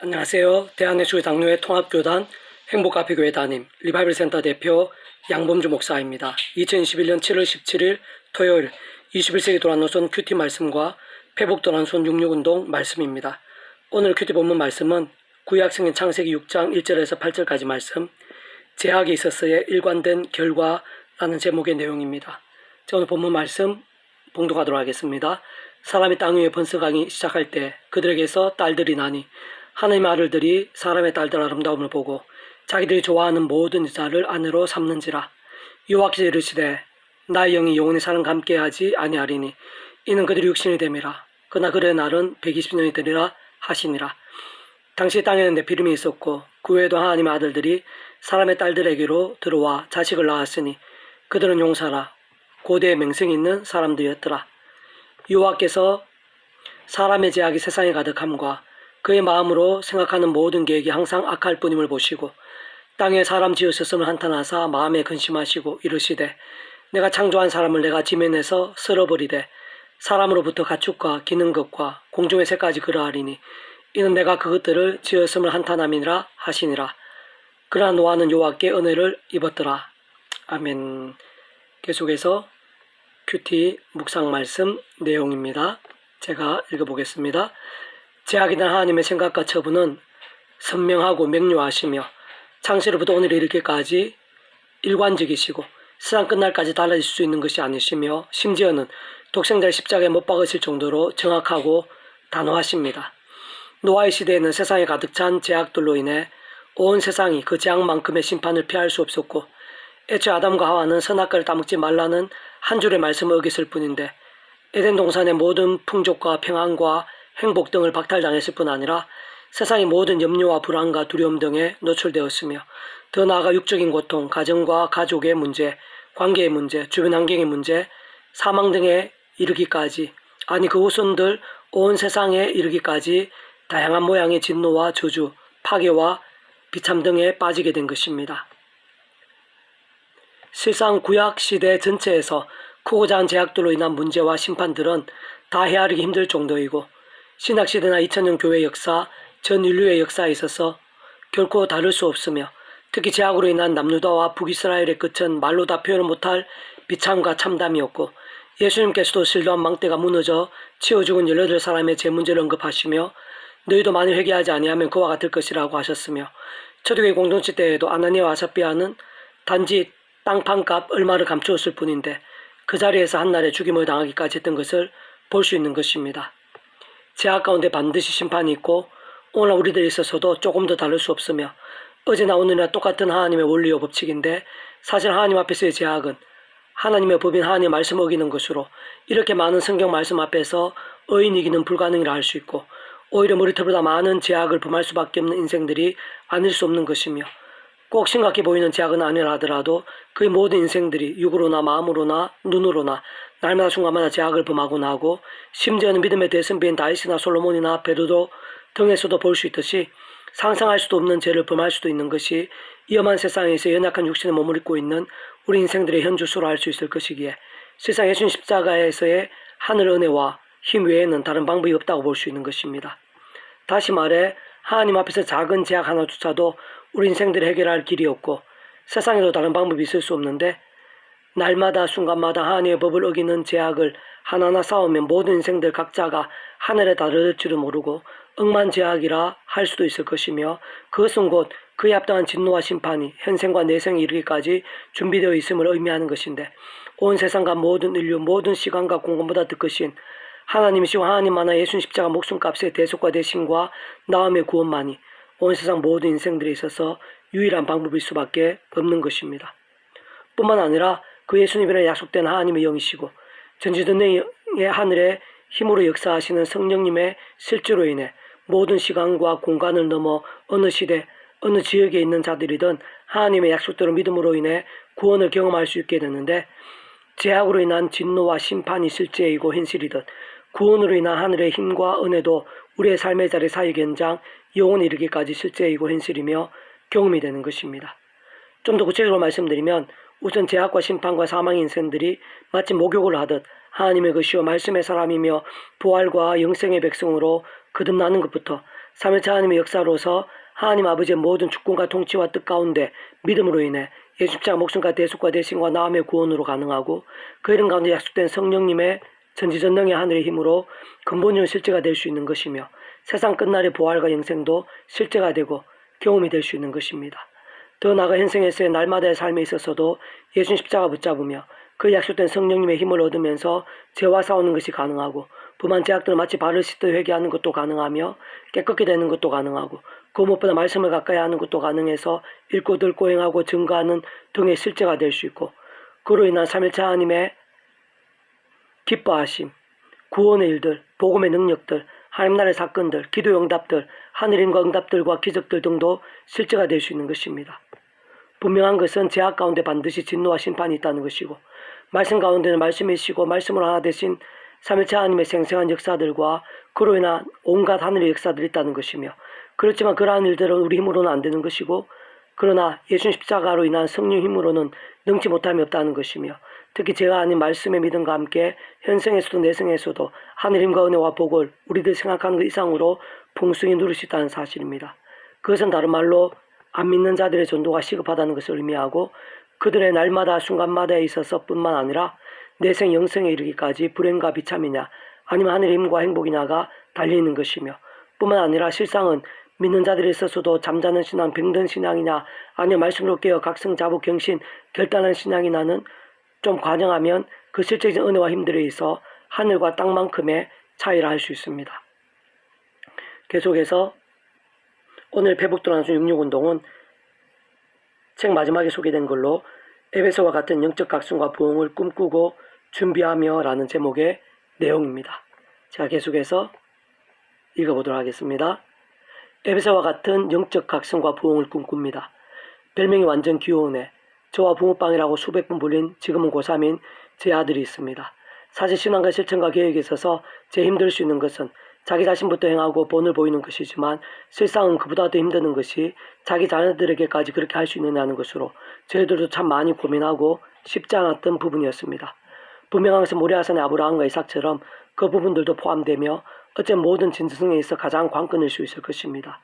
안녕하세요. 대한예수교 장로회 통합교단 행복카페교회 담임 리바이벌센터 대표 양범주 목사입니다. 2021년 7월 17일 토요일 21세기 도란노선 큐티 말씀과 회복 도란노선 66운동 말씀입니다. 오늘 큐티 본문 말씀은 구약성경 창세기 6장 1절에서 8절까지 말씀, 제약이 있었어의 일관된 결과라는 제목의 내용입니다. 자, 오늘 본문 말씀 봉독하도록 하겠습니다. 사람이 땅 위에 번성하기 시작할 때 그들에게서 딸들이 나니 하나님의 아들들이 사람의 딸들 아름다움을 보고 자기들이 좋아하는 모든 여자를 아내로 삼는지라. 여호와께서 이르시되 나의 영이 영원히 사람과 함께하지 아니하리니 이는 그들이 육신이 됨이라. 그러나 그의 날은 120년이 되리라 하시니라. 당시 땅에는 네피림이 있었고 그 외에도 하나님의 아들들이 사람의 딸들에게로 들어와 자식을 낳았으니 그들은 용사라 고대의 맹성이 있는 사람들이었더라. 여호와께서 사람의 제약이 세상에 가득함과 그의 마음으로 생각하는 모든 계획이 항상 악할 뿐임을 보시고 땅에 사람 지으셨음을 한탄하사 마음에 근심하시고 이르시되 내가 창조한 사람을 내가 지면에서 쓸어버리되 사람으로부터 가축과 기는 것과 공중의 새까지 그러하리니 이는 내가 그것들을 지었음을 한탄함이니라 하시니라. 그러나 노아는 여호와께 은혜를 입었더라. 아멘. 계속해서 큐티 묵상 말씀 내용입니다. 제가 읽어보겠습니다. 제약이 된 하나님의 생각과 처분은 선명하고 명료하시며 창세로부터 오늘 이르기까지 일관적이시고 세상 끝날까지 달라질 수 있는 것이 아니시며 심지어는 독생자를 십자가에 못 박으실 정도로 정확하고 단호하십니다. 노아의 시대에는 세상에 가득 찬 제약들로 인해 온 세상이 그 제약만큼의 심판을 피할 수 없었고 애초에 아담과 하와는 선악과를 따먹지 말라는 한 줄의 말씀을 어겼을 뿐인데 에덴 동산의 모든 풍족과 평안과 행복 등을 박탈당했을 뿐 아니라 세상의 모든 염려와 불안과 두려움 등에 노출되었으며 더 나아가 육적인 고통, 가정과 가족의 문제, 관계의 문제, 주변 환경의 문제, 사망 등에 이르기까지 아니 그 후손들 온 세상에 이르기까지 다양한 모양의 진노와 저주, 파괴와 비참 등에 빠지게 된 것입니다. 실상 구약 시대 전체에서 크고 작은 제약들로 인한 문제와 심판들은 다 헤아리기 힘들 정도이고 신학시대나 2000년 교회 역사, 전 인류의 역사에 있어서 결코 다를 수 없으며 특히 제약으로 인한 남유다와 북이스라엘의 끝은 말로 다 표현을 못할 비참과 참담이었고 예수님께서도 실로암 망대가 무너져 치워 죽은 18사람의 제 문제를 언급하시며 너희도 만일 회개하지 아니하면 그와 같을 것이라고 하셨으며 초대교회 공동체 때에도 아나니아와 사피아는 단지 땅판값 얼마를 감추었을 뿐인데 그 자리에서 한날에 죽임을 당하기까지 했던 것을 볼 수 있는 것입니다. 제약 가운데 반드시 심판이 있고 오늘 우리들에 있어서도 조금 더 다를 수 없으며 어제나 오늘이나 똑같은 하나님의 원리와 법칙인데 사실 하나님 앞에서의 제약은 하나님의 법인 하나님의 말씀을 어기는 것으로 이렇게 많은 성경 말씀 앞에서 의인이기는 불가능이라 할 수 있고 오히려 머리털보다 많은 제약을 범할 수밖에 없는 인생들이 아닐 수 없는 것이며 꼭 심각해 보이는 제약은 아니라 하더라도 그의 모든 인생들이 육으로나 마음으로나 눈으로나 날마다 순간마다 제약을 범하곤 하고 심지어는 믿음의 대선배인 다윗이나 솔로몬이나 베드로 등에서도 볼 수 있듯이 상상할 수도 없는 죄를 범할 수도 있는 것이 위험한 세상에서 연약한 육신의 몸을 입고 있는 우리 인생들의 현주소로 알 수 있을 것이기에 세상 예수님 십자가에서의 하늘 은혜와 힘 외에는 다른 방법이 없다고 볼 수 있는 것입니다. 다시 말해 하나님 앞에서 작은 제약 하나조차도 우리 인생들을 해결할 길이 없고 세상에도 다른 방법이 있을 수 없는데 날마다 순간마다 하나님의 법을 어기는 제약을 하나하나 쌓으면 모든 인생들 각자가 하늘에 다를 줄을 모르고 억만제약이라 할 수도 있을 것이며 그것은 곧 그에 합당한 진노와 심판이 현생과 내생에 이르기까지 준비되어 있음을 의미하는 것인데 온 세상과 모든 인류 모든 시간과 공간보다 더 크신 하나님이시고 하나님만의 예수님 십자가 목숨값의 대속과 대신과 나음의 구원만이 온 세상 모든 인생들에 있어서 유일한 방법일 수밖에 없는 것입니다. 뿐만 아니라 그 예수님이라 약속된 하나님의 영이시고 전지전능의 하늘의 힘으로 역사하시는 성령님의 실제로 인해 모든 시간과 공간을 넘어 어느 시대 어느 지역에 있는 자들이든 하나님의 약속대로 믿음으로 인해 구원을 경험할 수 있게 되는데 제약으로 인한 진노와 심판이 실제이고 현실이듯 구원으로 인한 하늘의 힘과 은혜도 우리의 삶의 자리 사역 현장 영원히 이르기까지 실제이고 현실이며 경험이 되는 것입니다. 좀 더 구체적으로 말씀드리면 우선 제약과 심판과 사망의 인생들이 마치 목욕을 하듯 하나님의 것이요 말씀의 사람이며 부활과 영생의 백성으로 거듭나는 것부터 삼일차 하나님의 역사로서 하나님 아버지의 모든 주권과 통치와 뜻 가운데 믿음으로 인해 예수 십자가 목숨과 대속과 대신과 나음의 구원으로 가능하고 그 이름 가운데 약속된 성령님의 전지전능의 하늘의 힘으로 근본적인 실제가 될 수 있는 것이며 세상 끝날의 부활과 영생도 실제가 되고 경험이 될 수 있는 것입니다. 더 나아가 현생에서의 날마다의 삶에 있어서도 예수 십자가 붙잡으며 그 약속된 성령님의 힘을 얻으면서 죄와 싸우는 것이 가능하고 부만 죄악들을 마치 발을 씻듯 회개하는 것도 가능하며 깨끗게 되는 것도 가능하고 그 무엇보다 말씀을 가까이 하는 것도 가능해서 읽고 듣고 행하고 증거하는 등의 실제가 될 수 있고 그로 인한 삼일차 하나님의 기뻐하심, 구원의 일들, 복음의 능력들, 하나님 나라의 사건들, 기도 응답들, 하늘인과 응답들과 기적들 등도 실제가 될 수 있는 것입니다. 분명한 것은 죄악 가운데 반드시 진노와 심판이 있다는 것이고 말씀 가운데는 말씀이시고 말씀으로 하나 되신 삼일체 하나님의 생생한 역사들과 그로 인한 온갖 하늘의 역사들이 있다는 것이며 그렇지만 그러한 일들은 우리 힘으로는 안 되는 것이고 그러나 예수 십자가로 인한 성령 힘으로는 능치 못함이 없다는 것이며 특히 제가 아닌 말씀의 믿음과 함께 현생에서도 내생에서도 하늘 힘과 은혜와 복을 우리들 생각하는 것 이상으로 풍성히 누릴 수 있다는 사실입니다. 그것은 다른 말로 안 믿는 자들의 전도가 시급하다는 것을 의미하고 그들의 날마다 순간마다에 있어서 뿐만 아니라 내생 영생에 이르기까지 불행과 비참이냐 아니면 하늘의 힘과 행복이냐가 달려있는 것이며 뿐만 아니라 실상은 믿는 자들에 있어서도 잠자는 신앙, 병든 신앙이냐 아니면 말씀으로 깨어 각성, 자복, 경신, 결단한 신앙이냐는 좀 과정하면 그 실제적인 은혜와 힘들에 있어 하늘과 땅만큼의 차이를 할 수 있습니다. 계속해서 오늘 배북도나수 66운동은 책 마지막에 소개된 걸로 에베소와 같은 영적 각성과 부흥을 꿈꾸고 준비하며 라는 제목의 내용입니다. 자, 계속해서 읽어보도록 하겠습니다. 에베소와 같은 영적 각성과 부흥을 꿈꿉니다. 별명이 완전 귀여우네. 저와 붕어빵이라고 수백 번 불린 지금은 고3인 제 아들이 있습니다. 사실 신앙과 실천과 계획에 있어서 제일 힘들 수 있는 것은 자기 자신부터 행하고 본을 보이는 것이지만 실상은 그보다 더 힘드는 것이 자기 자녀들에게까지 그렇게 할 수 있느냐는 것으로 저희들도 참 많이 고민하고 쉽지 않았던 부분이었습니다. 분명한 것은 모리아산의 아브라함과 이삭처럼 그 부분들도 포함되며 어째 모든 진정성에 있어 가장 관건일 수 있을 것입니다.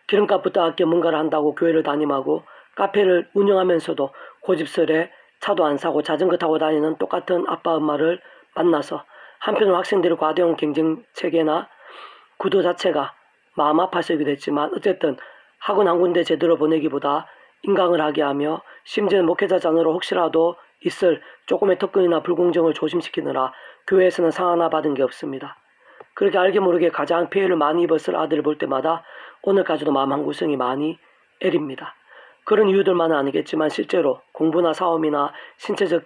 기름값부터 아껴 뭔가를 한다고 교회를 담임하고 카페를 운영하면서도 고집스레 차도 안 사고 자전거 타고 다니는 똑같은 아빠 엄마를 만나서 한편으로 학생들의 과대형 경쟁 체계나 구도 자체가 마음 아파서이기도 했지만 어쨌든 학원 한 군데 제대로 보내기보다 인강을 하게 하며 심지어는 목회자 자녀로 혹시라도 있을 조금의 특권이나 불공정을 조심시키느라 교회에서는 상 하나 받은 게 없습니다. 그렇게 알게 모르게 가장 피해를 많이 입었을 아들을 볼 때마다 오늘까지도 마음 한구석이 많이 애립니다. 그런 이유들만은 아니겠지만 실제로 공부나 사업이나 신체적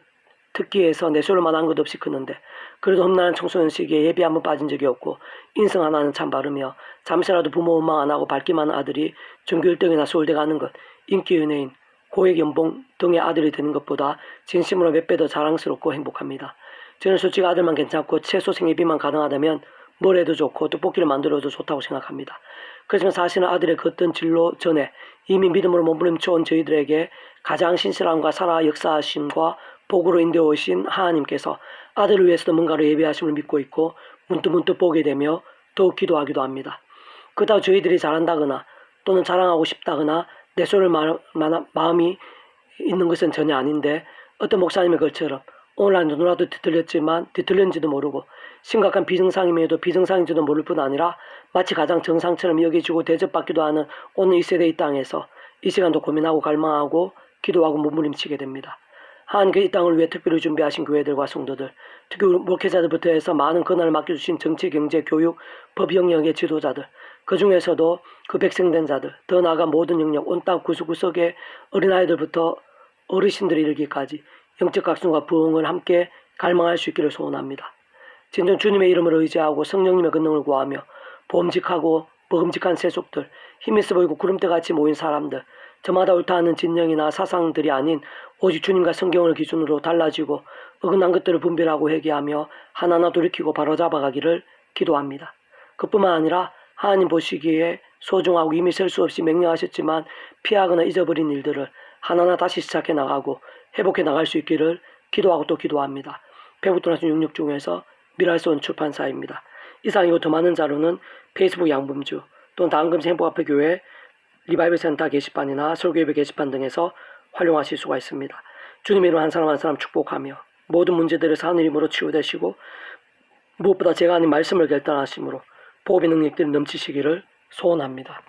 특기에서 내세울 만한 것 없이 크는데 그래도 험난한 청소년 시기에 예비 한번 빠진 적이 없고 인성 하나는 참 바르며 잠시라도 부모 원망 안 하고 밝기만 한 아들이 전교 1등이나 서울대 가는 것, 인기 연예인, 고액 연봉 등의 아들이 되는 것보다 진심으로 몇 배 더 자랑스럽고 행복합니다. 저는 솔직히 아들만 괜찮고 최소 생애비만 가능하다면 뭘 해도 좋고 떡볶이를 만들어도 좋다고 생각합니다. 그렇지만 사실은 아들의 그 어떤 진로 전에 이미 믿음으로 몸부림쳐온 저희들에게 가장 신실함과 살아 역사하심과 복으로 인도해 오신 하나님께서 아들을 위해서도 뭔가를 예비하심을 믿고 있고 문득문득 보게 되며 더욱 기도하기도 합니다. 그렇다고 저희들이 잘한다거나 또는 자랑하고 싶다거나 내세울 마음이 있는 것은 전혀 아닌데 어떤 목사님의 글처럼 오늘날 누구라도 뒤틀렸지만 뒤틀렸는지도 모르고 심각한 비정상임에도 비정상인지도 모를 뿐 아니라 마치 가장 정상처럼 여겨지고 대접받기도 하는 오늘 이 세대 이 땅에서 이 시간도 고민하고 갈망하고 기도하고 몸부림치게 됩니다. 하나님께 이 땅을 위해 특별히 준비하신 교회들과 성도들, 특히 목회자들부터 해서 많은 권한을 맡겨주신 정치, 경제, 교육, 법 영역의 지도자들, 그 중에서도 그 백성된 자들, 더 나아가 모든 영역, 온 땅 구석구석의 어린아이들부터 어르신들이 이르기까지 영적 각성과 부흥을 함께 갈망할 수 있기를 소원합니다. 진정 주님의 이름을 의지하고 성령님의 권능을 구하며 보험직하고 먹음직한 세속들, 힘있어 보이고 구름대같이 모인 사람들, 저마다 옳다하는 진영이나 사상들이 아닌 오직 주님과 성경을 기준으로 달라지고 어긋난 것들을 분별하고 회개하며 하나하나 돌이키고 바로잡아가기를 기도합니다. 그뿐만 아니라 하나님 보시기에 소중하고 이미 셀 수 없이 명령하셨지만 피하거나 잊어버린 일들을 하나하나 다시 시작해 나가고 회복해 나갈 수 있기를 기도하고 또 기도합니다. 배북도나수 66 중에서 미랄소원 출판사입니다. 이상 이후 더 많은 자료는 페이스북 양범주 또는 다한금시 행복합회교회 리바이벌 센터 게시판이나 설교예배 게시판 등에서 활용하실 수가 있습니다. 주님의 이름 한 사람 한 사람 축복하며 모든 문제들에서 하늘 힘으로 치유되시고 무엇보다 제가 아닌 말씀을 결단하심으로 복음의 능력들이 넘치시기를 소원합니다.